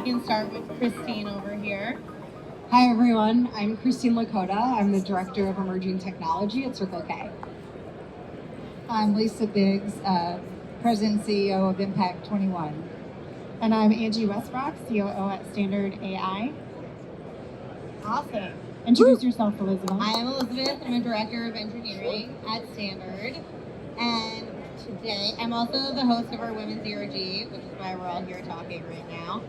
You can start with Christine over here. Hi everyone, I'm Christine Loukota. I'm the Director of Emerging Technology at Circle K. I'm Lisa Biggs, President and CEO of Impact 21. And I'm Angie Westbrock, COO at Standard AI. Awesome. Introduce yourself, Elizabeth. I am Elizabeth. I'm a Director of Engineering at Standard. And today, I'm also the host of our Women's Zero G, which is why we're all here talking right now.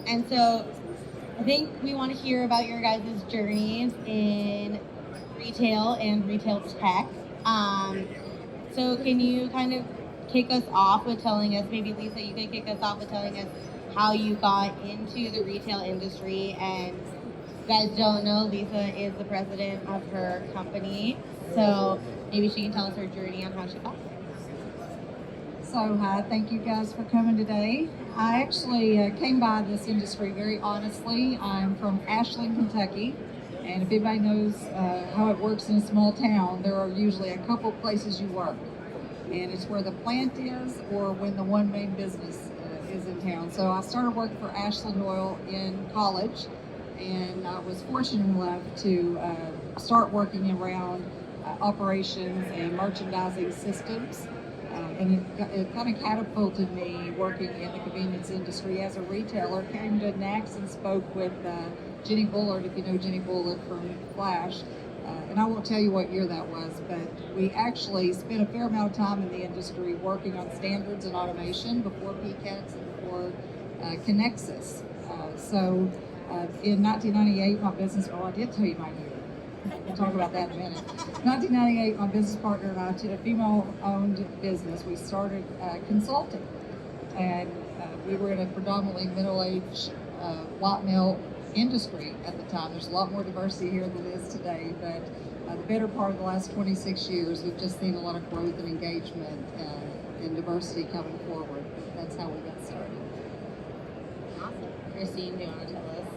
And so I think we want to hear about your guys' journeys in retail and retail tech. So can you kind of kick us off with telling us, maybe Lisa, you could kick us off with telling us how you got into the retail industry. And if you guys don't know, Lisa is the president of her company. So maybe she can tell us her journey on how she got there. So thank you guys for coming today. I actually came by this industry very honestly. I'm from Ashland, Kentucky. And if anybody knows how it works in a small town, there are usually a couple places you work. And it's where the plant is or when the one main business is in town. So I started working for Ashland Oil in college, and I was fortunate enough to start working around operations and merchandising systems. And it kind of catapulted me working in the convenience industry as a retailer. Came to NACS and spoke with Jenny Bullard, if you know Jenny Bullard from Flash. And I won't tell you what year that was, but we actually spent a fair amount of time in the industry working on standards and automation before PCATs and before Connexus. So in 1998, my business, I did tell you my year. We'll talk about that in a minute. 1998, my business partner and I did a female-owned business. We started consulting, and we were in a predominantly middle-aged white male industry at the time. There's a lot more diversity here than there is today, but the better part of the last 26 years, we've just seen a lot of growth and engagement and diversity coming forward. That's how we got started. Awesome. Christine, do you want to tell us?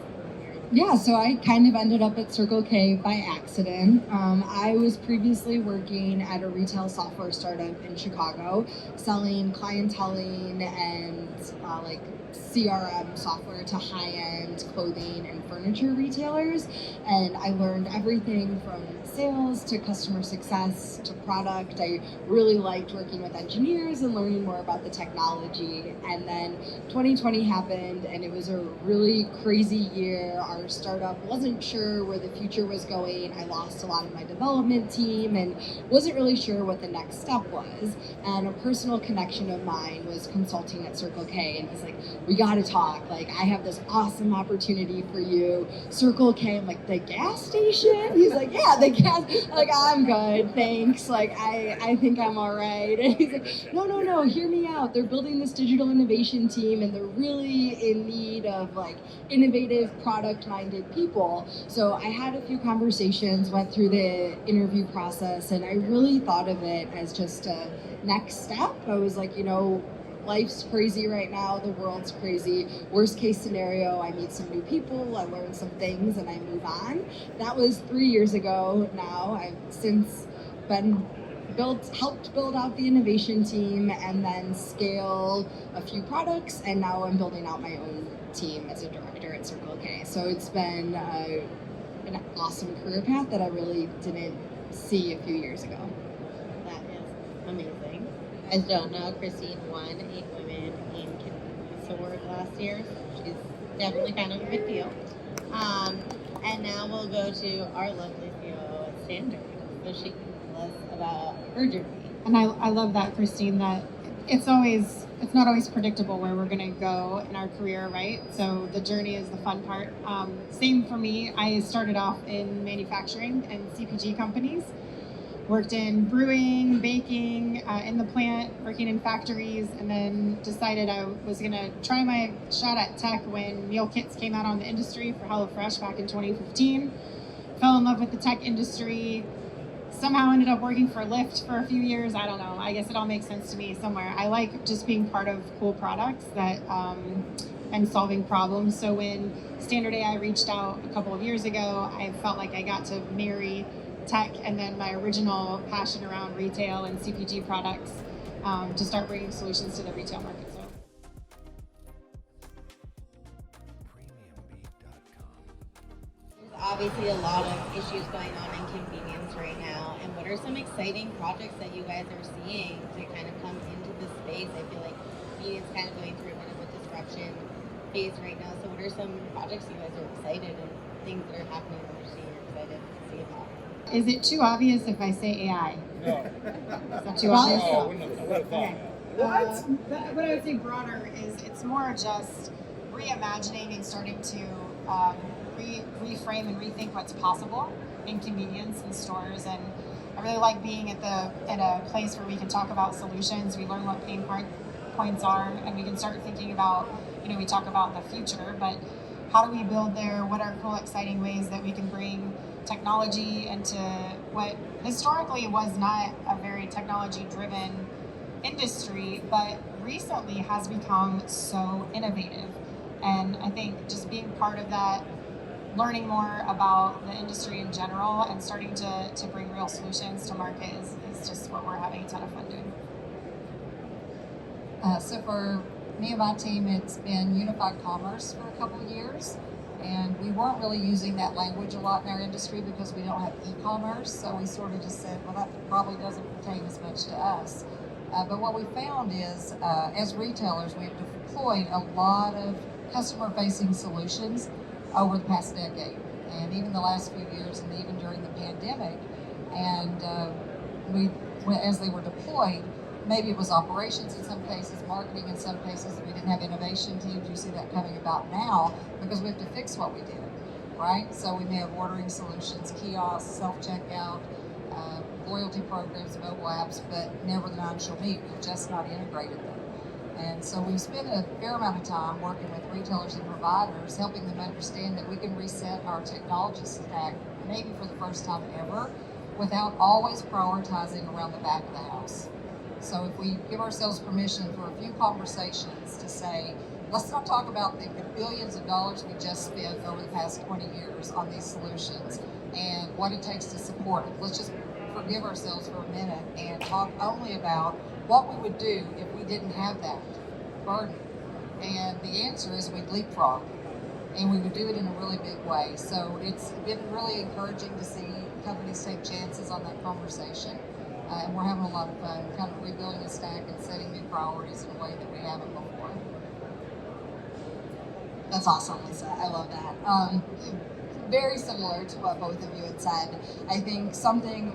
Yeah, so I kind of ended up at Circle K by accident. I was previously working at a retail software startup in Chicago, selling clienteling and like CRM software to high-end clothing and furniture retailers. And I learned everything from sales to customer success to product. I really liked working with engineers and learning more about the technology. And then 2020 happened, and it was a really crazy year. Our startup wasn't sure where the future was going. I lost a lot of my development team and wasn't really sure what the next step was. And a personal connection of mine was consulting at Circle K, and he's like, we gotta talk. Like, I have this awesome opportunity for you. Circle K, I'm like, the gas station? He's like, yeah, the gas. I'm like, I'm good, thanks. Like, I think I'm all right. And he's like, no, hear me out. They're building this digital innovation team, and they're really in need of like innovative, product-minded people. So I had a few conversations, went through the interview process, and I really thought of it as just a next step. I was like, life's crazy right now, the world's crazy. Worst case scenario, I meet some new people, I learn some things, and I move on. That was 3 years ago now. I've since been helped build out the innovation team and then scale a few products, and now I'm building out my own team as a director at Circle K. So it's been an awesome career path that I really didn't see a few years ago. That is amazing. You guys don't know, Christine won a Women in Convenience Award last year. She's definitely kind of a big deal. And now we'll go to our lovely COO at Standard, so she can tell us about her journey. And I love that, Christine, that it's not always predictable where we're going to go in our career, right? So the journey is the fun part. Same for me. I started off in manufacturing and CPG companies. Worked in brewing, baking, in the plant, working in factories, and then decided I was going to try my shot at tech when meal kits came out on the industry for HelloFresh back in 2015. Fell in love with the tech industry. Somehow ended up working for Lyft for a few years. I don't know. I guess it all makes sense to me somewhere. I like just being part of cool products that and solving problems. So when Standard AI reached out a couple of years ago, I felt like I got to marry tech and then my original passion around retail and CPG products to start bringing solutions to the retail market. obviously a lot of issues going on in convenience right now. And what are some exciting projects that you guys are seeing to kind of come into the space? I feel like convenience kind of going through a bit of a disruption phase right now. So what are some projects you guys are excited and things that are happening that you're excited to see about? Is it too obvious if I say AI? No. Is that too Well, obvious? Oh, I wouldn't have thought Okay. that. What I would say broader is it's more just reimagining and starting to reframe and rethink what's possible in convenience in stores. And I really like being at a place where we can talk about solutions. We learn what pain points are, and we can start thinking about, we talk about the future, but how do we build there? What are cool, exciting ways that we can bring technology into what historically was not a very technology-driven industry, but recently has become so innovative. And I think just being part of that, learning more about the industry in general and starting to bring real solutions to market is just what we're having a ton of fun doing. So for me and my team, it's been unified commerce for a couple of years. And we weren't really using that language a lot in our industry because we don't have e-commerce. So we sort of just said, well, that probably doesn't pertain as much to us. But what we found is, as retailers, we've deployed a lot of customer-facing solutions over the past decade, and even the last few years, and even during the pandemic. And as they were deployed, maybe it was operations in some cases, marketing in some cases. We didn't have innovation teams. You see that coming about now because we have to fix what we did, right? So we may have ordering solutions, kiosks, self-checkout, loyalty programs, mobile apps, but never the nine shall meet. We've just not integrated them. And so we've spent a fair amount of time working with retailers and providers, helping them understand that we can reset our technology stack, maybe for the first time ever, without always prioritizing around the back of the house. So if we give ourselves permission for a few conversations to say, let's not talk about the billions of dollars we just spent over the past 20 years on these solutions and what it takes to support it. Let's just forgive ourselves for a minute and talk only about what we would do if we didn't have that burden. And the answer is we'd leapfrog, and we would do it in a really big way. So it's been really encouraging to see companies take chances on that conversation. And we're having a lot of fun kind of rebuilding a stack and setting new priorities in a way that we haven't before. That's awesome, Lisa. I love that. Very similar to what both of you had said. I think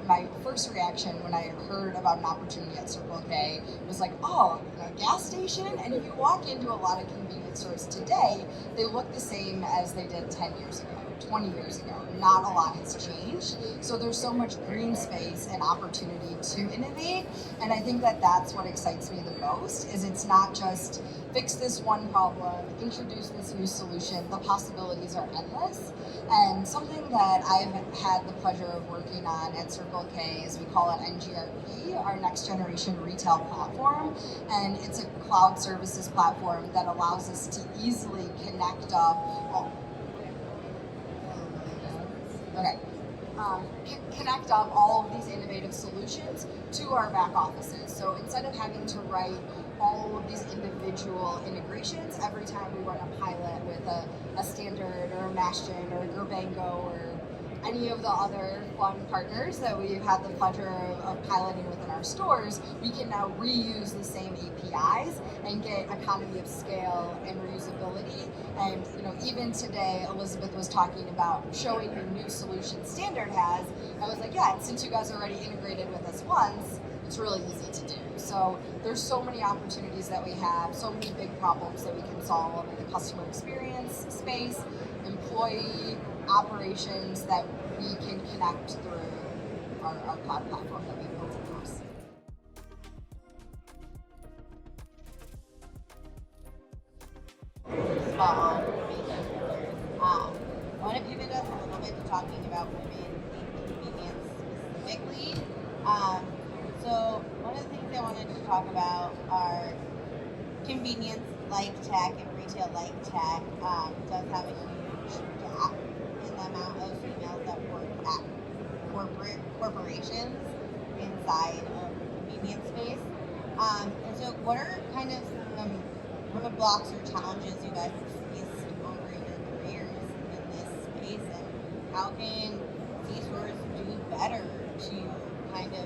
my first reaction when I heard about an opportunity at Circle K was like, oh, a gas station? And if you walk into a lot of convenience stores today, they look the same as they did 10 years ago, 20 years ago. Not a lot has changed. So there's so much green space and opportunity to innovate. And I think that that's what excites me the most, is it's not just fix this one problem, introduce this new solution. The possibilities are endless. And something that I've had the pleasure of working on at Circle K is we call it NGRP, our next generation retail platform. And it's a cloud services platform that allows us to easily connect up connect up all of these innovative solutions to our back offices. So instead of having to write all of these individual integrations every time we run a pilot with a Standard or a Mashal or a Gerbango or any of the other fun partners that we've had the pleasure of piloting within our stores, we can now reuse the same APIs and get economy of scale and reusability. And even today, Elizabeth was talking about showing her new solution Standard has. I was like, yeah, since you guys already integrated with us once, it's really easy to do. So there's so many opportunities that we have, so many big problems that we can solve in the customer experience space, employee operations that we can connect through our cloud platform that we built in-house. I want to pivot us a little bit to talking about women in convenience specifically. So one of the things I wanted to talk about are convenience like tech and retail like tech does have a huge gap in the amount of females that work at corporations inside of the convenience space. And so what are kind of some roadblocks or challenges you guys have faced over your careers in this space, and how can C-stores do better to kind of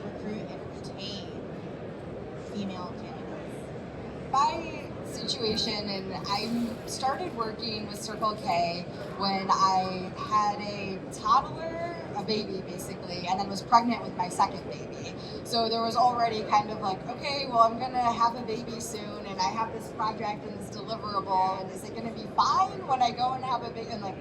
recruit and retain female candidates? My situation, and I started working with Circle K when I had a toddler, a baby basically, and then was pregnant with my second baby. So there was already kind of like, okay, well, I'm gonna have a baby soon, and I have this project and this deliverable, and is it gonna be fine when I go and have a baby? And like,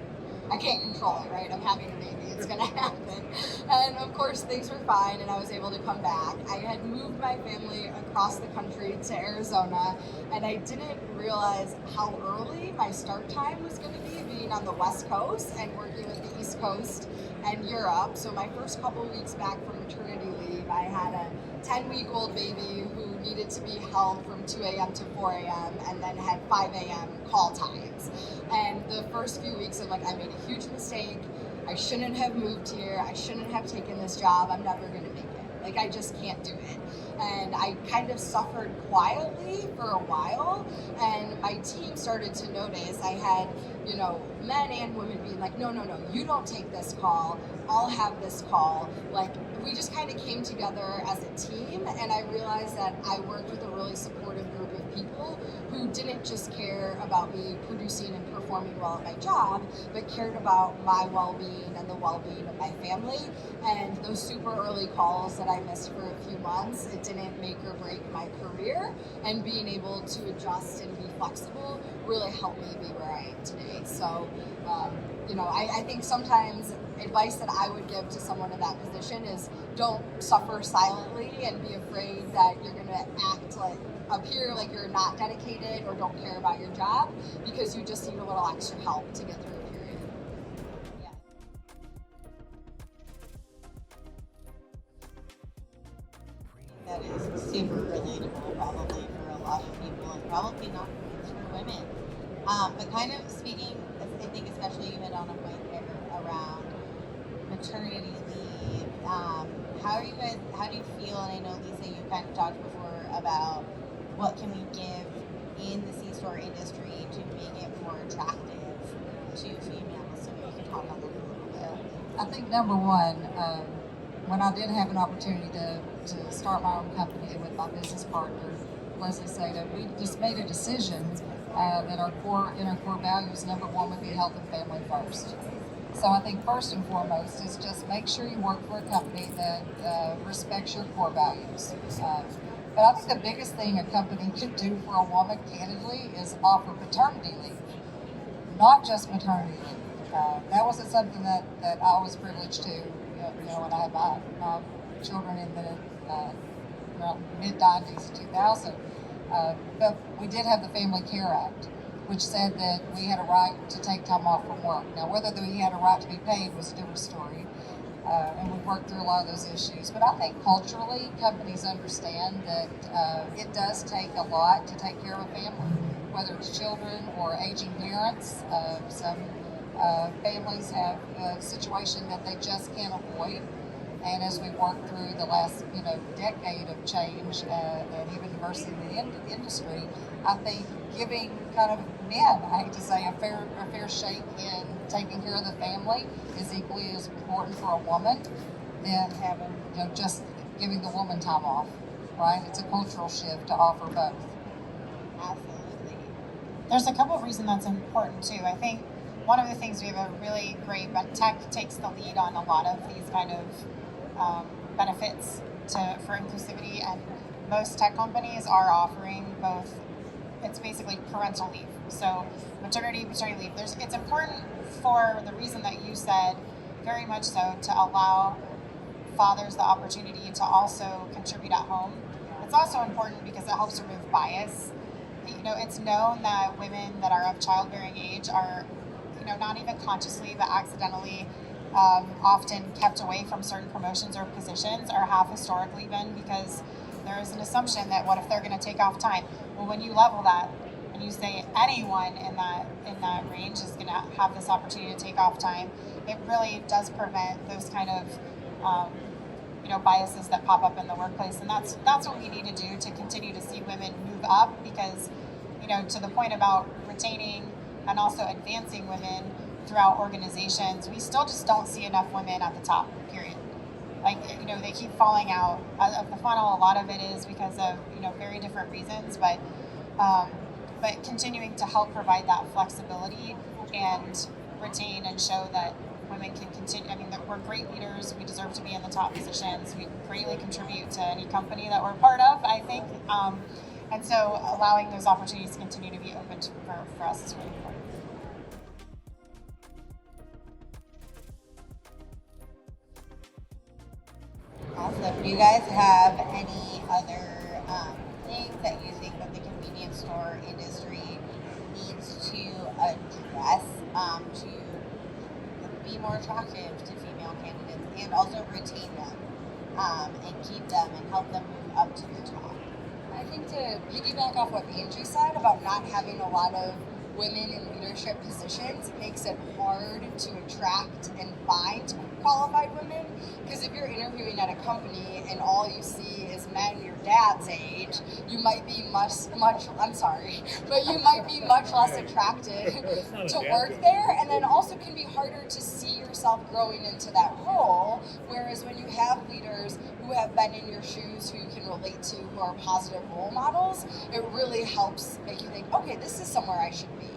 I can't control it, right? I'm having a baby, it's gonna happen. And of course, things were fine, and I was able to come back. I had moved my family across the country to Arizona, and I didn't realize how early my start time was gonna be, being on the West Coast and working with the East Coast and Europe. So my first couple weeks back from maternity leave, I had a 10-week-old baby who needed to be held from 2 a.m. to 4 a.m. and then had 5 a.m. call times. And the first few weeks, I'm like, I made a huge mistake. I shouldn't have moved here. I shouldn't have taken this job. I'm never gonna make it. Like, I just can't do it. And I kind of suffered quietly for a while, and my team started to notice. I had, men and women being like, no, you don't take this call. I'll have this call. Like, we just kind of came together as a team, and I realized that I worked with a really supportive group of people who didn't just care about me producing and performing well at my job, but cared about my well-being and the well-being of my family. And those super early calls that I missed for a few months, it didn't make or break my career, and being able to adjust and be flexible really helped me be where I am today. So, I think sometimes advice that I would give to someone in that position is don't suffer silently and be afraid that you're going to appear like you're not dedicated or don't care about your job, because you just need a little extra help to get through a period. Yeah. That is super relatable probably for a lot of people, and probably not just for women. But kind of speaking, I think especially you hit on a point there around maternity leave. How do you feel, and I know Lisa, you kind of talked before about what can we give in the C-store industry to make it more attractive to females, so you can talk on that a little bit. I think number one, when I did have an opportunity to start my own company with my business partner, Leslie Sada, we just made a decision that in our core values, number one would be health and family first. So I think first and foremost is just make sure you work for a company that respects your core values. But I think the biggest thing a company could do for a woman, candidly, is offer paternity leave, not just maternity leave. That wasn't something that I was privileged to, when I had my children in the mid-90s, 2000. But we did have the Family Care Act, which said that we had a right to take time off from work. Now, whether we had a right to be paid was a different story, and we worked through a lot of those issues. But I think culturally, companies understand that it does take a lot to take care of a family, whether it's children or aging parents. Some families have a situation that they just can't avoid. And as we work through the last, decade of change and even diversity in the industry, I think giving kind of men, I hate to say, a fair shake in taking care of the family is equally as important for a woman than having, just giving the woman time off, right? It's a cultural shift to offer both. Absolutely. There's a couple of reasons that's important too. I think one of the things we have a really great, but tech takes the lead on a lot of these kind of benefits for inclusivity, and most tech companies are offering both. It's basically parental leave. So maternity leave. It's important for the reason that you said, very much so, to allow fathers the opportunity to also contribute at home. It's also important because it helps remove bias. It's known that women that are of childbearing age are, not even consciously but accidentally often kept away from certain promotions or positions, or have historically been, because there is an assumption that what if they're going to take off time? Well, when you level that and you say anyone in that range is going to have this opportunity to take off time, it really does prevent those kind of biases that pop up in the workplace. And that's what we need to do to continue to see women move up, because to the point about retaining and also advancing women, throughout organizations, we still just don't see enough women at the top, period. Like, they keep falling out of the funnel. A lot of it is because of, very different reasons, but continuing to help provide that flexibility and retain and show that women can continue. I mean, that we're great leaders. We deserve to be in the top positions. We greatly contribute to any company that we're part of, I think. And so allowing those opportunities to continue to be open for us is really important. Awesome. Do you guys have any other things that you think that the convenience store industry needs to address to be more attractive to female candidates and also retain them and keep them and help them move up to the top? I think to piggyback off what Angie said about not having a lot of women in leadership positions makes it hard to attract and find qualified women, because if you're interviewing at a company and all you see is men your dad's age, you might be much I'm sorry, but you might be much less attracted to work there, and then also can be harder to see yourself growing into that role, whereas when you have leaders who have been in your shoes, who you can relate to, who are positive role models, it really helps make you think, okay, this is somewhere I should be.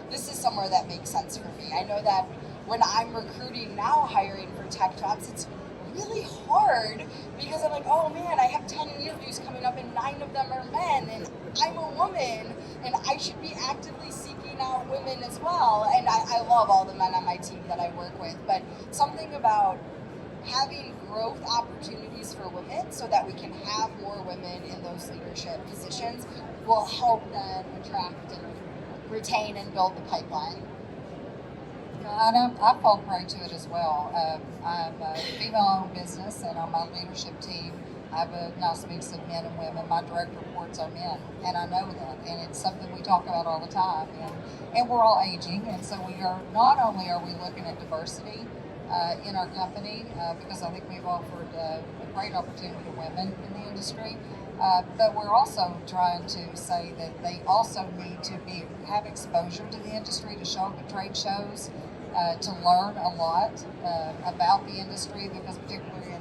This is somewhere that makes sense for me. I know that when I'm recruiting now, hiring for tech jobs, it's really hard because I'm like, oh man, I have 10 interviews coming up and 9 of them are men, and I'm a woman, and I should be actively seeking out women as well. And I love all the men on my team that I work with, but something about having growth opportunities for women so that we can have more women in those leadership positions will help then attract and retain and build the pipeline. I fall prey to it as well. I'm a female-owned business, and on my leadership team, I have a nice mix of men and women. My direct reports are men, and I know that, and it's something we talk about all the time. And we're all aging, and so we are not only are we looking at diversity in our company, because I think we've offered a great opportunity to women in the industry. But we're also trying to say that they also need to have exposure to the industry, to show up at trade shows, to learn a lot about the industry, because particularly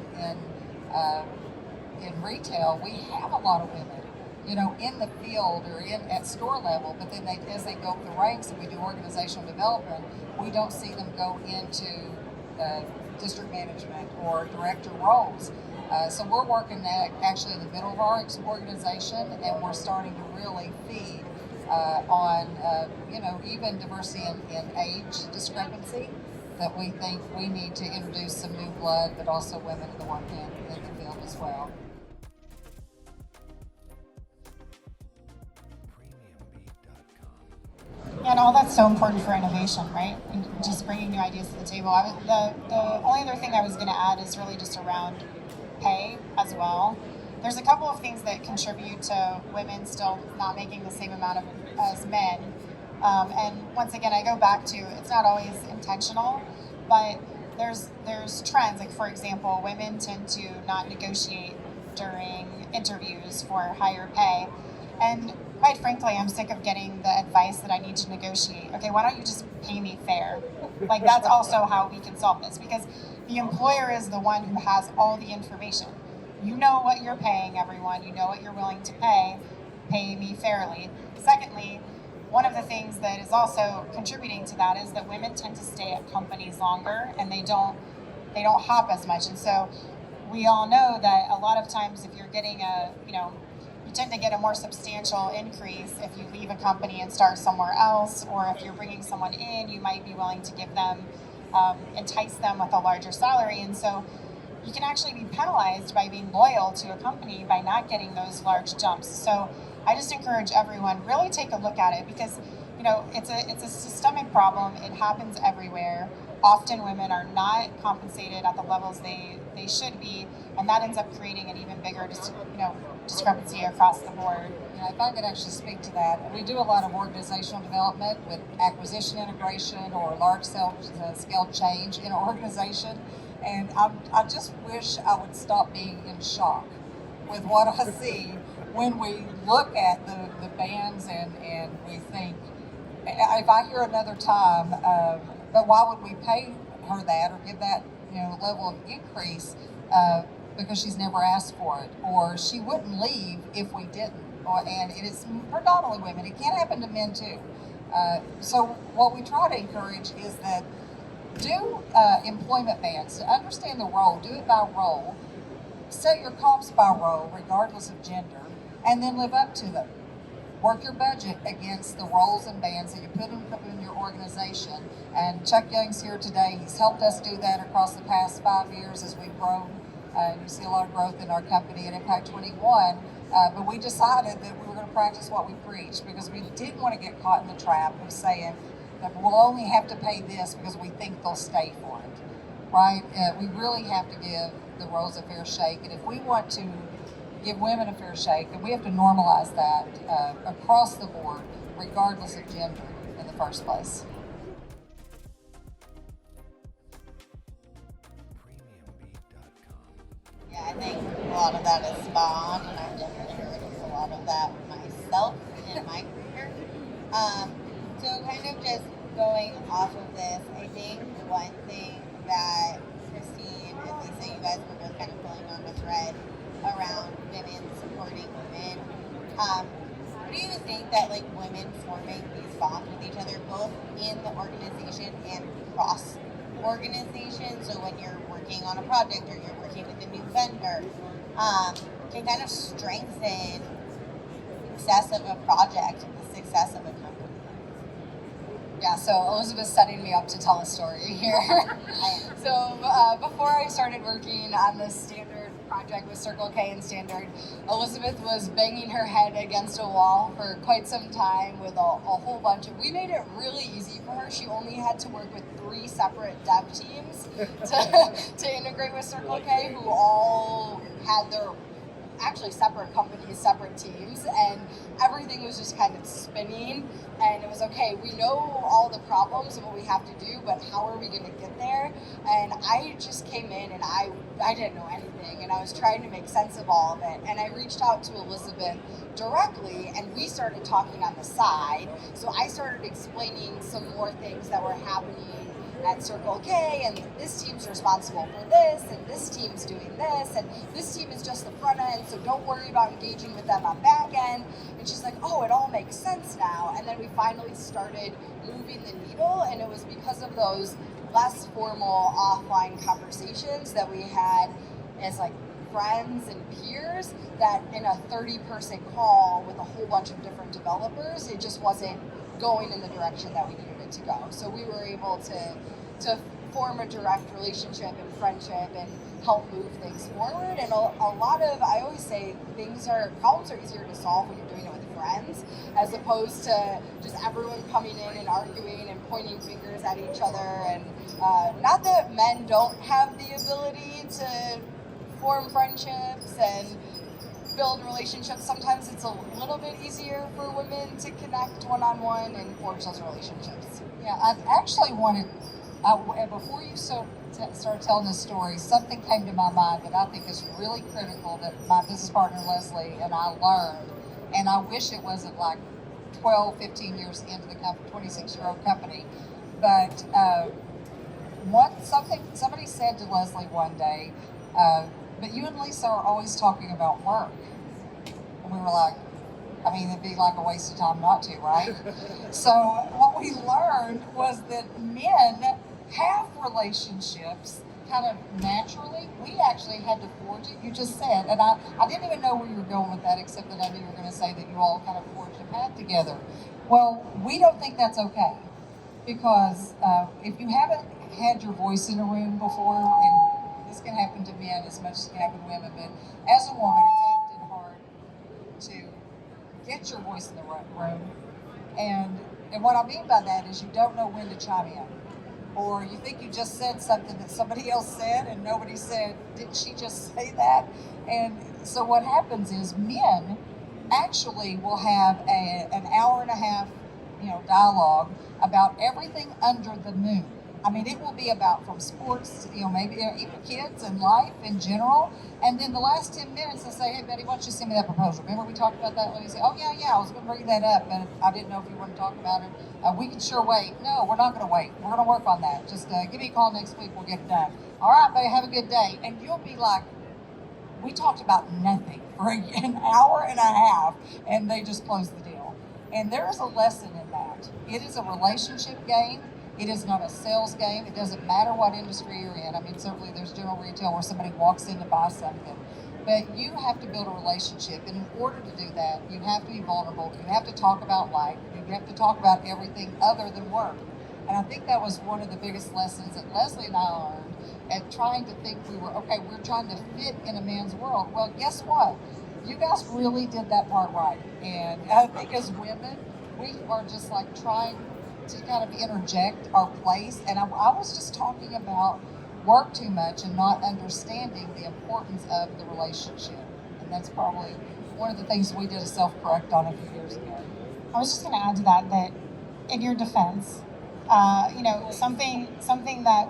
in retail, we have a lot of women, in the field or at store level, but then as they go up the ranks and we do organizational development, we don't see them go into district management or director roles. So we're working actually in the middle of our organization, and we're starting to really feed on, even diversity in age discrepancy, that we think we need to introduce some new blood, but also women in the work in the field as well. And all that's so important for innovation, right? And just bringing new ideas to the table. The only other thing I was going to add is really just around pay as well. There's a couple of things that contribute to women still not making the same amount as men. And once again, I go back to, it's not always intentional, but there's trends. Like, for example, women tend to not negotiate during interviews for higher pay. And quite frankly, I'm sick of getting the advice that I need to negotiate. Okay, why don't you just pay me fair? Like, that's also how we can solve this, because the employer is the one who has all the information. You know what you're paying everyone. You know what you're willing to pay. Pay me fairly. Secondly, one of the things that is also contributing to that is that women tend to stay at companies longer, and they don't hop as much. And so we all know that a lot of times, if you're getting you tend to get a more substantial increase if you leave a company and start somewhere else, or if you're bringing someone in, you might be willing to give them, entice them with a larger salary. And so you can actually be penalized by being loyal to a company by not getting those large jumps. So I just encourage everyone, really take a look at it, because it's a systemic problem. It happens everywhere. Often women are not compensated at the levels they should be, and that ends up creating an even bigger discrepancy across the board. If I could actually speak to that, we do a lot of organizational development with acquisition integration or large scale change in an organization, and I just wish I would stop being in shock with what I see when we look at the bands and we think, if I hear another time But why would we pay her that or give that, level of increase because she's never asked for it, or she wouldn't leave if we didn't. And it is predominantly women. It can happen to men too. So what we try to encourage is that do employment bans to understand the role. Do it by role. Set your comps by role, regardless of gender, and then live up to them. Work your budget against the roles and bands that you put in your organization. And Chuck Young's here today. He's helped us do that across the past 5 years as we've grown. You see a lot of growth in our company at Impact 21. But we decided that we were going to practice what we preach, because we didn't want to get caught in the trap of saying that we'll only have to pay this because we think they'll stay for it, right? We really have to give the roles a fair shake. And if we want to give women a fair shake, then we have to normalize that across the board, regardless of gender in the first place. Yeah, I think a lot of that is spot on, and I've definitely heard a lot of that myself in my career. So kind of just going off of this, I think one thing that Christine and Lisa, you guys were both kind of pulling on the thread around women supporting women. What do you think that like women forming these bonds with each other, both in the organization and cross organization? So when you're working on a project or you're working with a new vendor, can kind of strengthen the success of a project, the success of a company. Yeah, so Elizabeth's setting me up to tell a story here. So before I started working on this standard project with Circle K and Standard, Elizabeth was banging her head against a wall for quite some time with a whole bunch of, we made it really easy for her. She only had to work with 3 separate dev teams to integrate with Circle K, who all had their actually separate companies, separate teams, and everything was just kind of spinning. And it was okay, we know all the problems and what we have to do, but how are we going to get there? And I just came in and I didn't know anything, and I was trying to make sense of all of it. And I reached out to Elizabeth directly, and we started talking on the side. So I started explaining some more things that were happening at Circle K, and this team's responsible for this, and this team's doing this, and this team is just the front end, so don't worry about engaging with them on back end. And she's like, oh, it all makes sense now. And then we finally started moving the needle, and it was because of those less formal offline conversations that we had as like friends and peers, that in a 30-person call with a whole bunch of different developers, it just wasn't going in the direction that we needed it to go. So we were able to form a direct relationship and friendship and help move things forward. And a lot of, I always say, problems are easier to solve when you're doing it with friends, as opposed to just everyone coming in and arguing and pointing fingers at each other. And not that men don't have the ability to form friendships and build relationships. Sometimes it's a little bit easier for women to connect one-on-one and forge those relationships. Yeah, I actually wanted, before you start telling this story, something came to my mind that I think is really critical that my business partner Leslie and I learned, and I wish it wasn't like 12, 15 years into the 26-year-old company, but somebody said to Leslie one day, but you and Lisa are always talking about work. And we were like, I mean, it'd be like a waste of time not to, right? So what we learned was that men have relationships kind of naturally. We actually had to forge it. You just said, and I didn't even know where you were going with that, except that I knew you were going to say that you all kind of forged a path together. Well, we don't think that's okay, because if you haven't had your voice in a room before, and this can happen to men as much as it can happen to women, but as a woman, it's often hard to get your voice in the room. And what I mean by that is you don't know when to chime in. Or you think you just said something that somebody else said and nobody said, didn't she just say that? And so what happens is men actually will have an hour and a half, dialogue about everything under the moon. I mean, it will be about from sports, maybe even kids and life in general. And then the last 10 minutes, they'll say, hey, Betty, why don't you send me that proposal? Remember we talked about that? Let me say, oh, yeah, I was going to bring that up, but I didn't know if you want to talk about it. We can sure wait. No, we're not going to wait. We're going to work on that. Just give me a call next week. We'll get it done. All right, Betty, have a good day. And you'll be like, we talked about nothing for an hour and a half, and they just closed the deal. And there is a lesson in that. It is a relationship game. It is not a sales game. It doesn't matter what industry you're in. I mean, certainly there's general retail where somebody walks in to buy something. But you have to build a relationship. And in order to do that, you have to be vulnerable. You have to talk about life. You have to talk about everything other than work. And I think that was one of the biggest lessons that Leslie and I learned at trying to think we're trying to fit in a man's world. Well, guess what? You guys really did that part right. And I think as women, we are just like trying to kind of interject our place. And I was just talking about work too much and not understanding the importance of the relationship. And that's probably one of the things we did a self-correct on a few years ago. I was just going to add to that in your defense, something that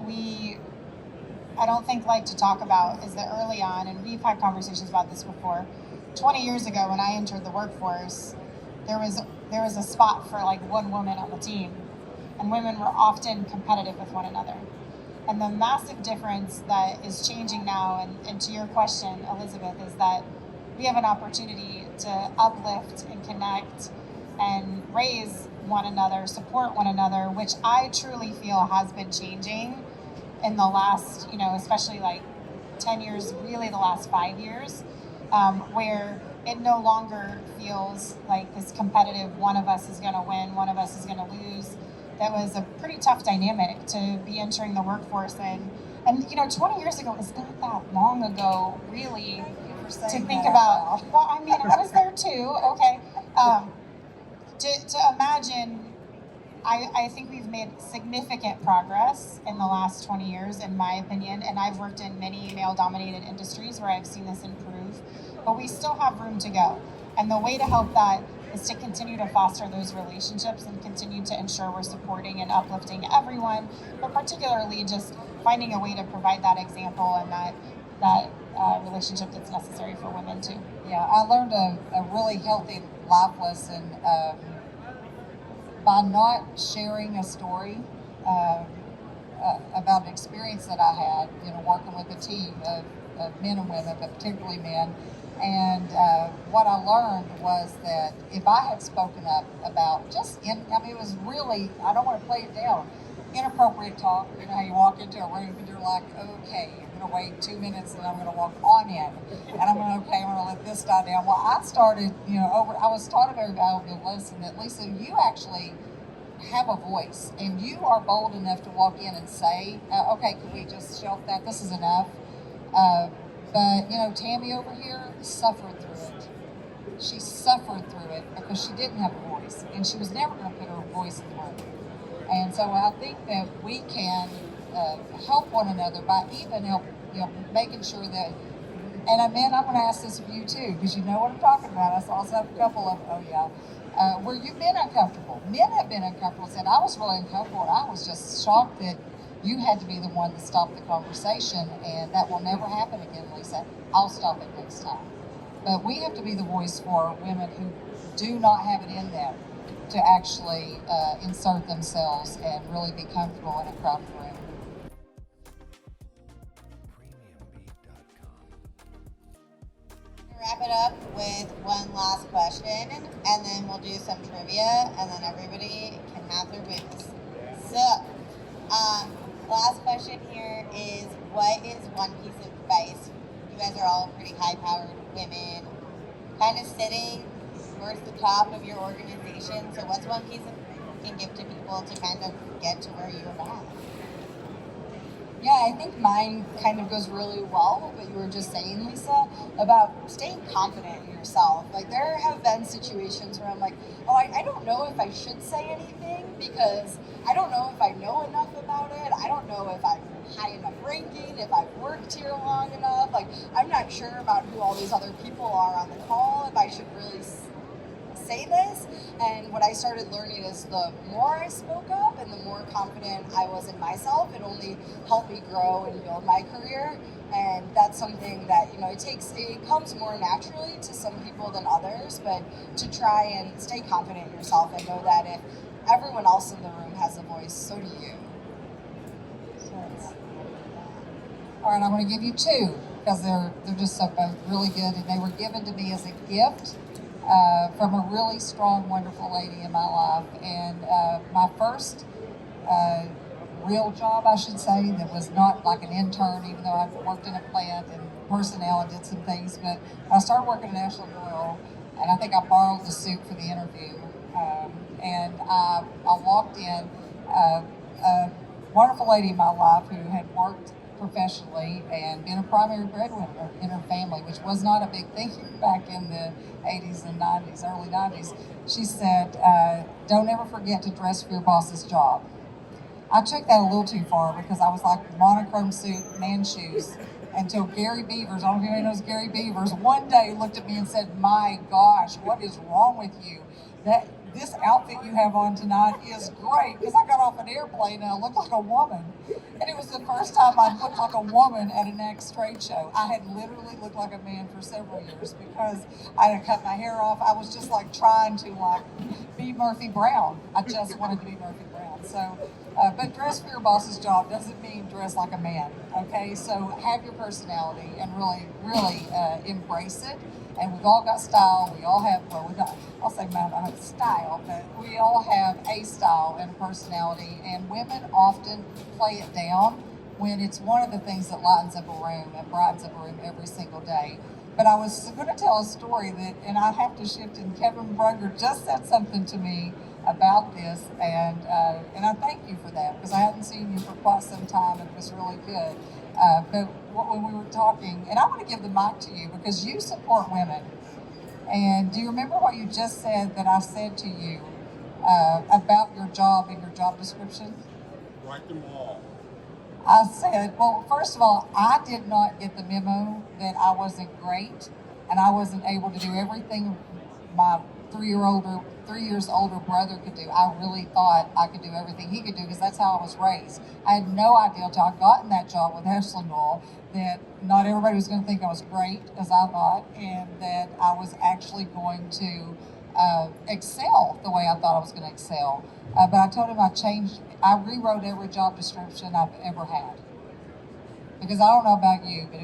I don't think like to talk about is that early on, and we've had conversations about this before, 20 years ago when I entered the workforce, there was a spot for like one woman on the team, and women were often competitive with one another. And the massive difference that is changing now, and to your question, Elizabeth, is that we have an opportunity to uplift and connect and raise one another, support one another, which I truly feel has been changing in the last, especially like 10 years, really the last 5 years, where it no longer feels like this competitive, one of us is going to win, one of us is going to lose. That was a pretty tough dynamic to be entering the workforce in. And 20 years ago is not that long ago, really, to think about. Well, I mean, I was there too, okay. To imagine, I think we've made significant progress in the last 20 years, in my opinion, and I've worked in many male-dominated industries where I've seen this improve, but we still have room to go. And the way to help that is to continue to foster those relationships and continue to ensure we're supporting and uplifting everyone, but particularly just finding a way to provide that example and that relationship that's necessary for women too. Yeah, I learned a really healthy life lesson by not sharing a story about an experience that I had, working with a team of men and women, but particularly men. And what I learned was that if I had spoken up about it was really, I don't want to play it down, inappropriate talk. You know how you walk into a room and you're like, okay, I'm going to wait 2 minutes and I'm going to walk on in. And I'm going to let this die down. Well, I started, I was taught a very valuable lesson that, Lisa, you actually have a voice and you are bold enough to walk in and say, okay, can we just shelf that? This is enough. But, Tammy over here suffered through it. She suffered through it because she didn't have a voice, and she was never going to put her voice in the room. And so I think that we can help one another by even making sure that, and I'm going to ask this of you too, because you know what I'm talking about. I saw a couple of, where you've been uncomfortable. Men have been uncomfortable, said, I was really uncomfortable, and I was just shocked that you had to be the one to stop the conversation, and that will never happen again, Lisa. I'll stop it next time. But we have to be the voice for women who do not have it in them to actually insert themselves and really be comfortable in a crowded room. Wrap it up with one last question, and then we'll do some trivia, and then everybody can have their wins. So, last question here is, what is one piece of advice? You guys are all pretty high-powered women, kind of sitting towards the top of your organization. So what's one piece of advice you can give to people to kind of get to where you're at? Yeah, I think mine kind of goes really well with what you were just saying, Lisa, about staying confident in yourself. Like, there have been situations where I'm like, oh, I don't know if I should say anything because I don't know if I know enough about it. I don't know if I'm high enough ranking, if I've worked here long enough. Like, I'm not sure about who all these other people are on the call, if I should really say say this. And what I started learning is the more I spoke up and the more confident I was in myself, it only helped me grow and build my career. And that's something that, it comes more naturally to some people than others, but to try and stay confident in yourself and know that if everyone else in the room has a voice, so do you. All right, I'm going to give you two because they're just so both really good, and they were given to me as a gift from a really strong, wonderful lady in my life. And my first real job, I should say, that was not like an intern, even though I worked in a plant and personnel and did some things. But I started working at National Oil, and I think I borrowed the suit for the interview. And I walked in, a wonderful lady in my life who had worked professionally and been a primary breadwinner in her family, which was not a big thing back in the 80s and 90s, early 90s. She said, don't ever forget to dress for your boss's job. I took that a little too far because I was like monochrome suit, man shoes, until Gary Beavers, I don't know if anybody knows Gary Beavers, one day looked at me and said, my gosh, what is wrong with you? This outfit you have on tonight is great, because I got off an airplane and I looked like a woman. And it was the first time I'd looked like a woman at a NACS trade show. I had literally looked like a man for several years because I had cut my hair off. I was just like trying to be Murphy Brown. I just wanted to be Murphy Brown. So, but dress for your boss's job doesn't mean dress like a man, okay? So have your personality and really, really embrace it. And we've all got style. We all have, I'll say I don't have style, but we all have a style and a personality. And women often play it down when it's one of the things that lightens up a room and brightens up a room every single day. But I was going to tell a story and I have to shift, and Kevin Brugger just said something to me about this, and I thank you for that, because I hadn't seen you for quite some time, and it was really good. But when we were talking, and I want to give the mic to you because you support women. And do you remember what you just said that I said to you about your job and your job description? Write them all. I said, well, first of all, I did not get the memo that I wasn't great and I wasn't able to do everything my 3 years older brother could do. I really thought I could do everything he could do because that's how I was raised. I had no idea until I got in that job with Ashland Oil that not everybody was going to think I was great, as I thought, and that I was actually going to excel the way I thought I was going to excel. But I told him I rewrote every job description I've ever had. Because I don't know about you, but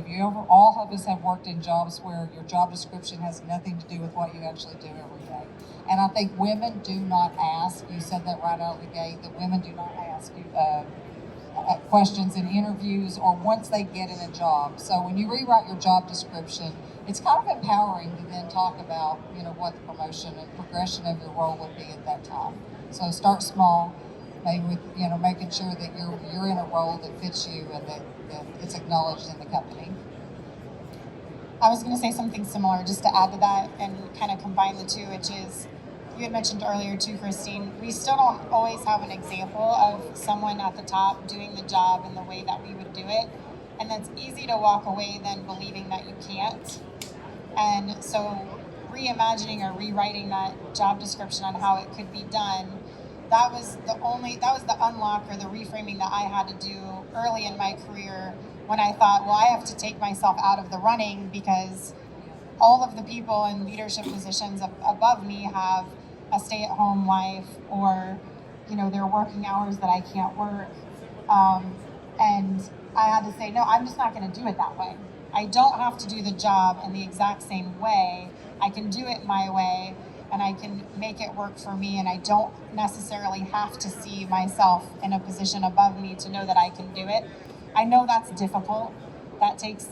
all of us have worked in jobs where your job description has nothing to do with what you actually do every day. And I think women do not ask, you said that right out of the gate, that women do not ask you questions in interviews or once they get in a job. So when you rewrite your job description, it's kind of empowering to then talk about, what the promotion and progression of your role would be at that time. So start small, maybe with, making sure that you're in a role that fits you and that it's acknowledged in the company. I was going to say something similar just to add to that and kind of combine the two, which is, you had mentioned earlier too, Christine, we still don't always have an example of someone at the top doing the job in the way that we would do it. And that's easy to walk away then believing that you can't. And so reimagining or rewriting that job description on how it could be done, that was the unlock or the reframing that I had to do early in my career when I thought, well, I have to take myself out of the running because all of the people in leadership positions above me have a stay-at-home wife or, they're working hours that I can't work. And I had to say, no, I'm just not going to do it that way. I don't have to do the job in the exact same way. I can do it my way and I can make it work for me, and I don't necessarily have to see myself in a position above me to know that I can do it. I know that's difficult. That takes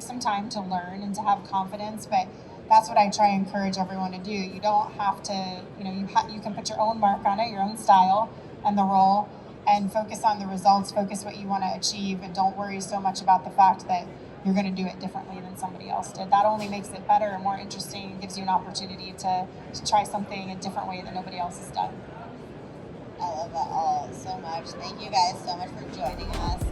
some time to learn and to have confidence, but that's what I try and encourage everyone to do. You don't have to, you can put your own mark on it, your own style and the role, and focus on the results, focus what you want to achieve, and don't worry so much about the fact that you're going to do it differently than somebody else did. That only makes it better and more interesting and gives you an opportunity to try something a different way that nobody else has done. I love that all so much. Thank you guys so much for joining us.